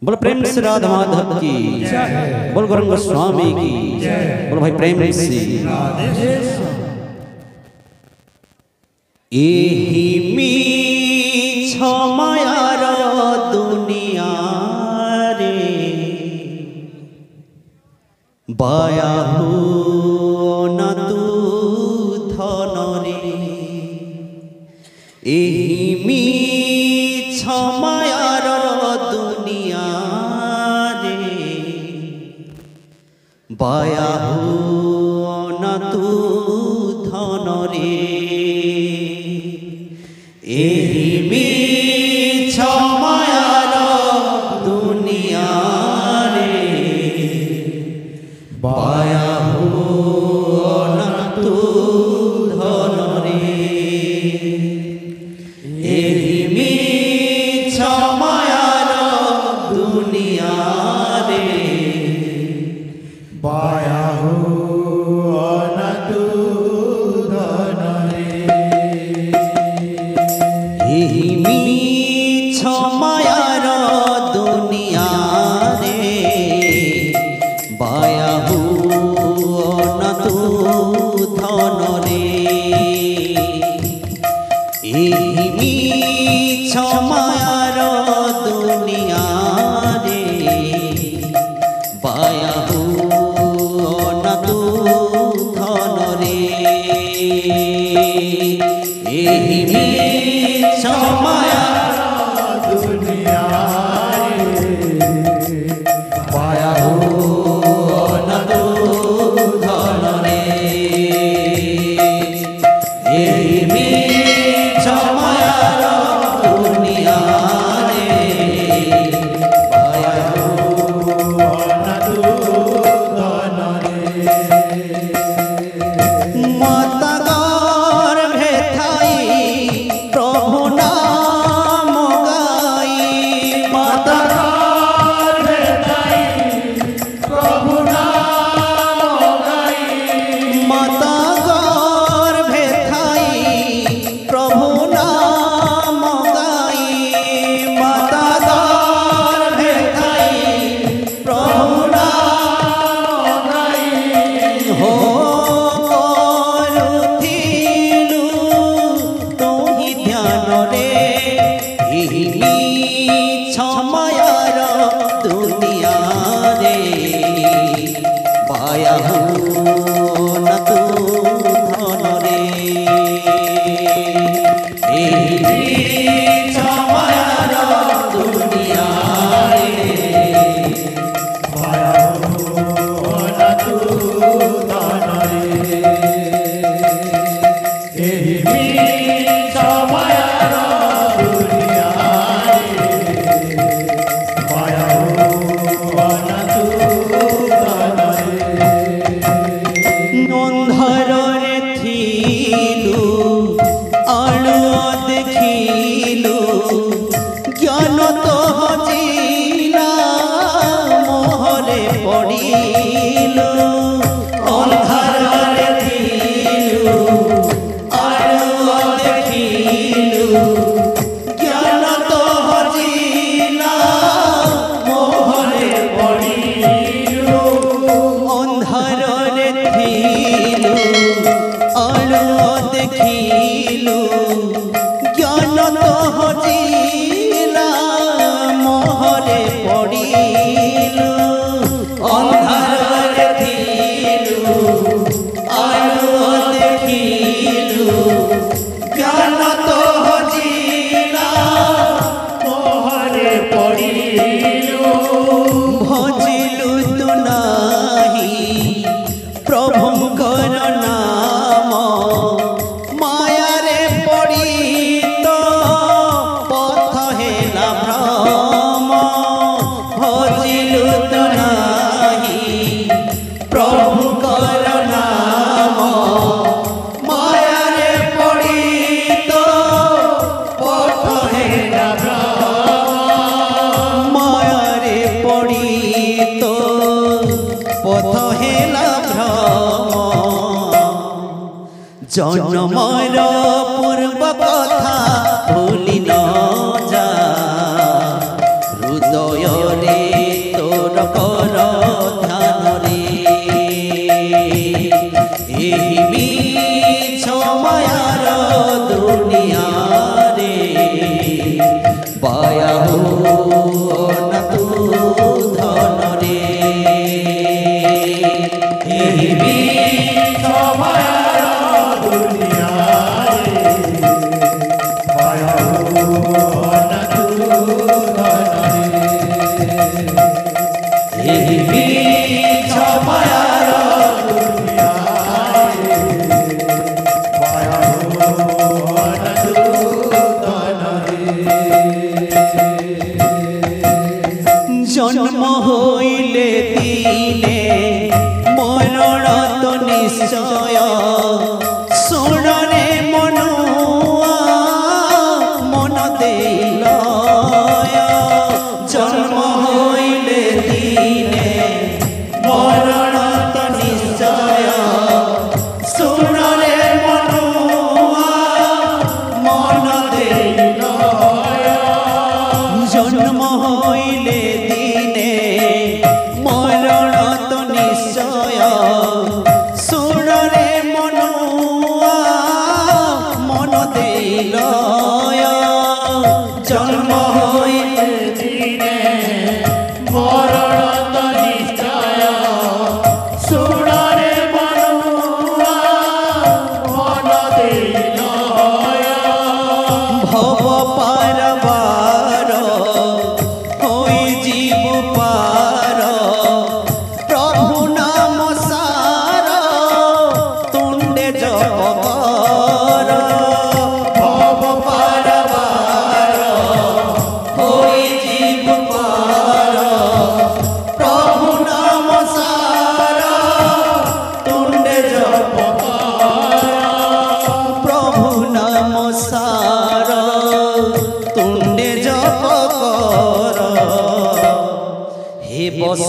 बोल प्रेम से राधा माधव की, बोल गौरंग स्वामी की, बोल भाई प्रेम से। एही मीछ मायार दुनिया रे बायाहु न तू धन रे। एही मीछ मायार दुनिया रे बायाहु न तू धन रे। एही मीछ मायार दुनिया रे बायाहु न तू धन रे। एही मीछ मायार दुनिया रे बायाहु न तू धन रे। एही मीछ मायार दुनिया रे बायाहु न तू धन रे। एही मीछ मायार दुनिया रे बायाहु न तू धन रे। एही मीछ मायार दुनिया रे बायाहु न तू धन रे। एही मीछ मायार दुनिया रे बायाहु न तू धन रे। माता गर्भे थाई प्रभु नाम गाई। माता गर्भे थाई प्रभु नाम गाई। माता गर्भे थाई प्रभु नाम गाई। माता गर्भे थाई प्रभु नाम गाई। हो करुथिलु तुहि ध्यान रे। एही मीछ मायार दुनिया रे बायाहु न तू धन रे। एही मीछ मायार दुनिया रे बायाहु न तू धन रे। एही मीछ मायार दुनिया रे बायाहु न तू धन रे। अन्धारे थिलु आलुआ देखिलु ज्ञान तो हजिला मोहरे पड़िलु। अन्धारे थिलु आलुआ देखिलु ज्ञान तो हजिला मोहरे पड़िलु। अन्धारे थिलु आलुआ देखिलु ज्ञान तो हजिला मोहरे पड़िलु। अन्धारे थिलु आलुआ देखिलु ज्ञान तो हजिला मोहरे पड़िलु। भजिलु तु नाही प्रभुंकर नाम मायारे पड़ी तो पथ हेला भ्रम। भजिलु तु नाही प्रभुंकर नाम मायारे पड़ी तो पथ हेला भ्रम। मायारे पड़ी तो पथ हेला भ्रम। जन्मर पूर्व कथा भूली न जा हृदय रे कर भव पारवार होई जीव पार प्रभु नाम सार तुंडे जप प्रभु नाम सार तुंडे जप कर हे बस